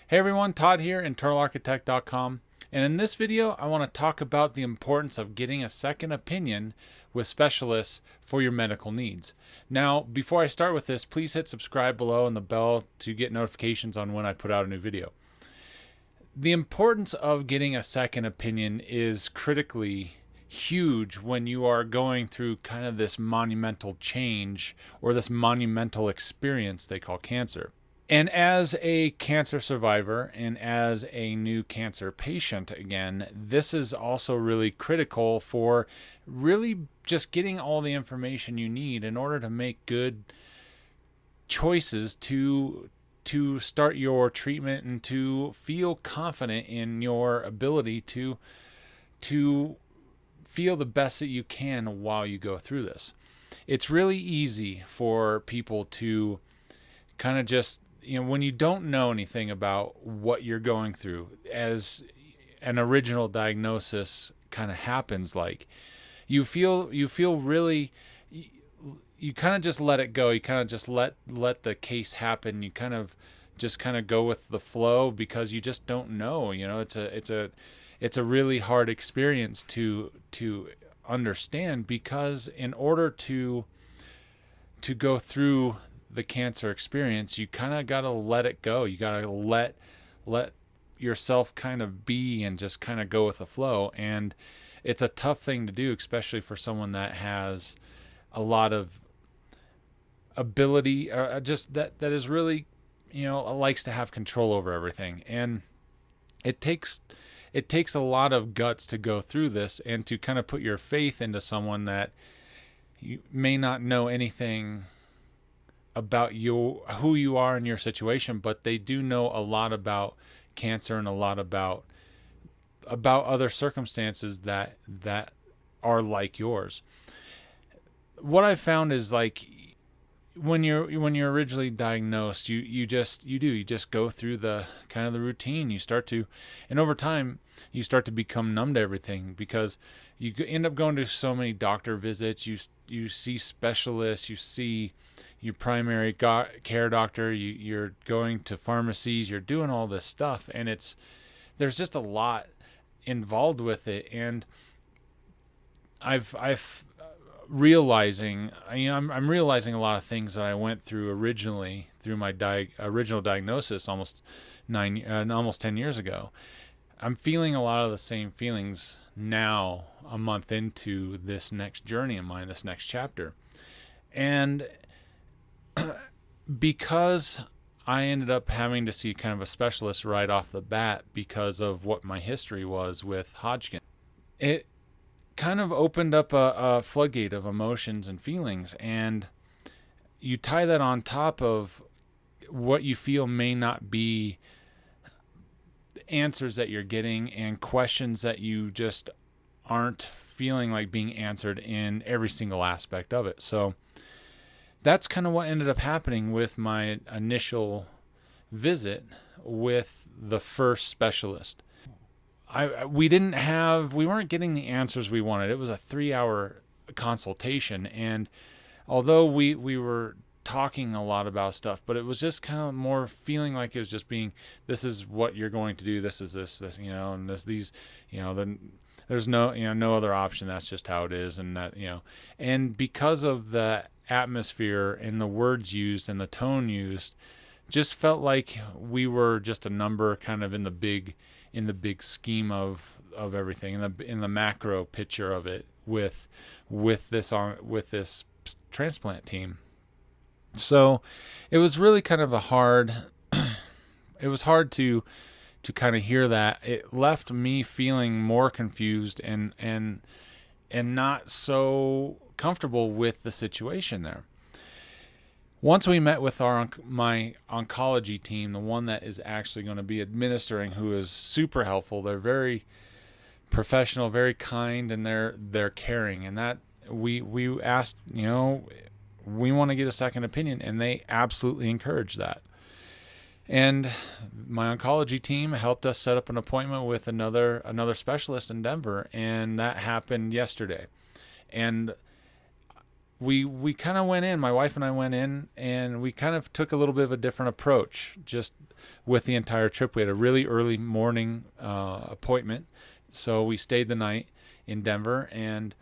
Hey everyone, Todd here, internalarchitect.com, and in this video I want to talk about the importance of getting a second opinion with specialists for your medical needs. Now, before I start with this, please hit subscribe below and the bell to get notifications on when I put out a new video. The importance of getting a second opinion is critically huge when you are going through kind of this monumental change or this monumental experience they call cancer. And as a cancer survivor and as a new cancer patient, again, this is also really critical for really just getting all the information you need in order to make good choices to start your treatment and to feel confident in your ability to feel the best that you can while you go through this. It's really easy for people to kind of just, when you don't know anything about what you're going through, as an original diagnosis kind of happens, like you feel really, you kind of just let it go. You kind of just let the case happen. You kind of go with the flow because you just don't know. It's a really hard experience to understand, because in order to go through the cancer experience, you kind of got to let it go. You got to let yourself kind of be and just kind of go with the flow. And it's a tough thing to do, especially for someone that has a lot of ability, just that is really, likes to have control over everything. And it takes a lot of guts to go through this and to kind of put your faith into someone that you may not know anything about who you are in your situation, but they do know a lot about cancer and a lot about other circumstances that are like yours. What I found is, like, when you're originally diagnosed, you just go through the kind of the routine. And over time you start to become numb to everything, because you end up going to so many doctor visits. You see specialists, you see your primary care doctor, you're going to pharmacies, you're doing all this stuff, and there's just a lot involved with it. And I'm realizing a lot of things that I went through originally through my original diagnosis almost 10 years ago. I'm feeling a lot of the same feelings now, a month into this next journey of mine, this next chapter. And because I ended up having to see kind of a specialist right off the bat because of what my history was with Hodgkin, it kind of opened up a floodgate of emotions and feelings. And you tie that on top of what you feel may not be answers that you're getting, and questions that you just aren't feeling like being answered in every single aspect of it. So that's kind of what ended up happening with my initial visit with the first specialist. We weren't getting the answers we wanted. It was a 3-hour consultation, and although we were talking a lot about stuff, but it was just kind of more feeling like it was just being, this is what you're going to do, this is this, and then there's no other option, that's just how it is. And that, and because of the atmosphere and the words used and the tone used, just felt like we were just a number kind of in the big scheme of everything, in the macro picture of it with this transplant team. So it was really kind of it was hard to kind of hear that. It left me feeling more confused and not so comfortable with the situation there. Once we met with my oncology team, the one that is actually going to be administering, who is super helpful. They're very professional, very kind, and they're caring. And that we asked, we want to get a second opinion, and they absolutely encourage that. And my oncology team helped us set up an appointment with another specialist in Denver, and that happened yesterday. And we kind of went in, my wife and I went in, and we kind of took a little bit of a different approach. Just with the entire trip. We had a really early morning appointment, so we stayed the night in Denver, and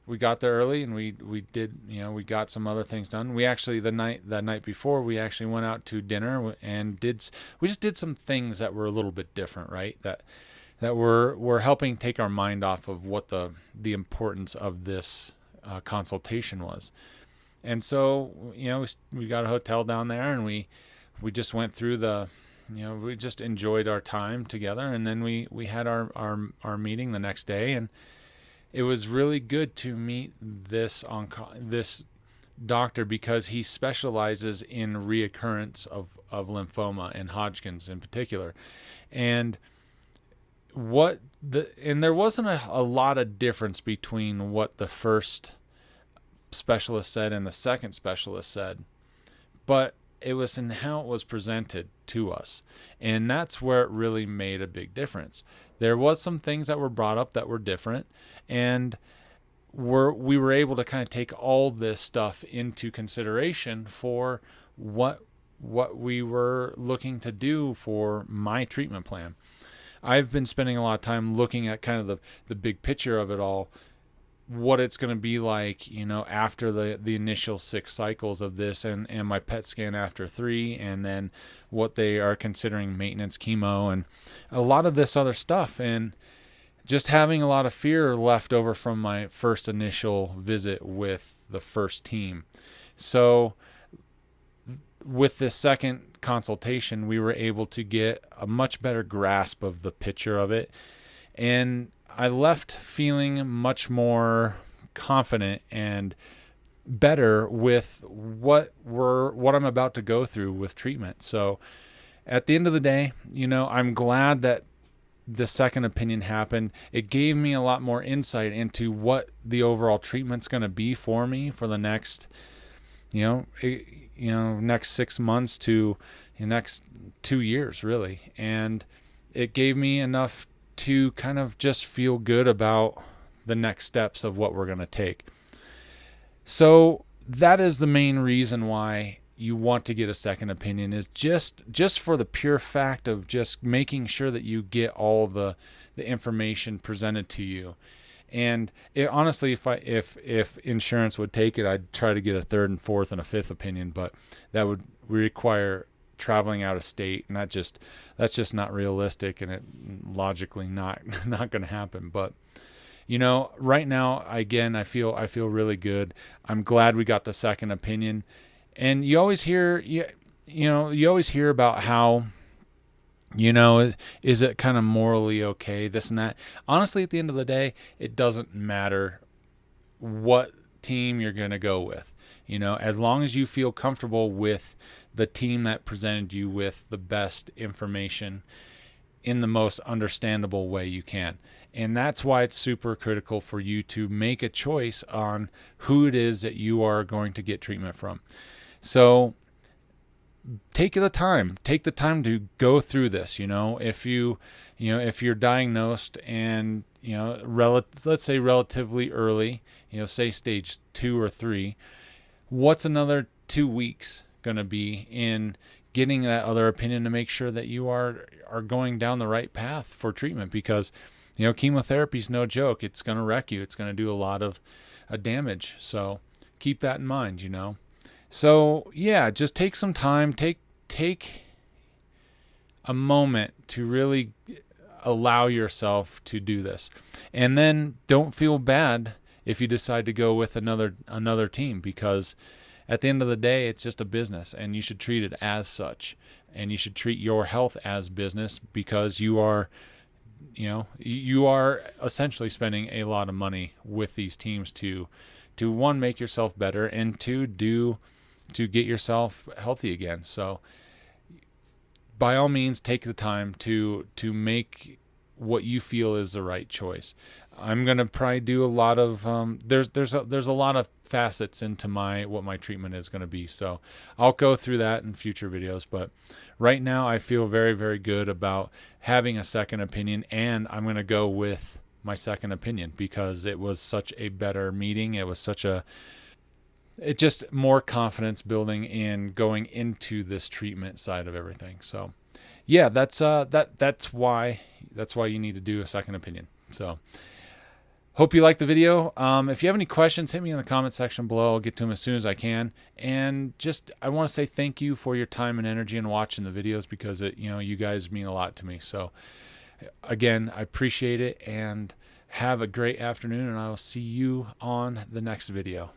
we got there early, and we did, we got some other things done. We actually, that night before, we actually went out to dinner and we just did some things that were a little bit different, right? That were helping take our mind off of what the importance of this consultation was. And so, we got a hotel down there, and we just went through we just enjoyed our time together, and then we had our meeting the next day, and it was really good to meet this doctor, because he specializes in reoccurrence of lymphoma and Hodgkin's in particular. And there wasn't a lot of difference between what the first specialist said and the second specialist said, but it was in how it was presented to us. And that's where it really made a big difference. There was some things that were brought up that were different, and we were able to kind of take all this stuff into consideration for what we were looking to do for my treatment plan. I've been spending a lot of time looking at kind of the big picture of it all, what it's going to be like, after the initial 6 cycles of this, and my PET scan after 3, and then what they are considering maintenance chemo and a lot of this other stuff. And just having a lot of fear left over from my first initial visit with the first team. So with this second consultation, we were able to get a much better grasp of the picture of it. And I left feeling much more confident and better with what I'm about to go through with treatment. So at the end of the day, I'm glad that the second opinion happened. It gave me a lot more insight into what the overall treatment's going to be for me for the next, next 6 months to the next 2 years, really. And it gave me enough to kind of just feel good about the next steps of what we're going to take. So that is the main reason why you want to get a second opinion, is just for the pure fact of just making sure that you get all the information presented to you. And honestly, if insurance would take it, I'd try to get a third and fourth and a fifth opinion, but that would require traveling out of state, and that's just not realistic, and it logically not going to happen. But right now, again, I feel really good. I'm glad we got the second opinion. And you always hear about how, is it kind of morally okay, this and that. Honestly, at the end of the day, it doesn't matter what team you're going to go with. As long as you feel comfortable with the team that presented you with the best information in the most understandable way you can. And that's why it's super critical for you to make a choice on who it is that you are going to get treatment from. So take the time to go through this. If you're diagnosed and, let's say relatively early, say stage 2 or 3, what's another 2 weeks going to be in getting that other opinion to make sure that you are going down the right path for treatment? Because, chemotherapy is no joke. It's going to wreck you. It's going to do a lot of damage. So keep that in mind, So yeah, just take some time, take a moment to really allow yourself to do this. And then don't feel bad if you decide to go with another team, because at the end of the day, it's just a business, and you should treat it as such. And you should treat your health as business, because you are essentially spending a lot of money with these teams to one, make yourself better, and to get yourself healthy again. So by all means, take the time to make what you feel is the right choice. I'm going to probably do a lot of there's a lot of facets into what my treatment is going to be. So I'll go through that in future videos, but right now I feel very, very good about having a second opinion, and I'm going to go with my second opinion because it was such a better meeting. It was such a it just more confidence building in going into this treatment side of everything. So yeah, that's why you need to do a second opinion. So hope you liked the video. If you have any questions, hit me in the comment section below. I'll get to them as soon as I can. And just, I want to say thank you for your time and energy in watching the videos, because you guys mean a lot to me. So again, I appreciate it, and have a great afternoon, and I will see you on the next video.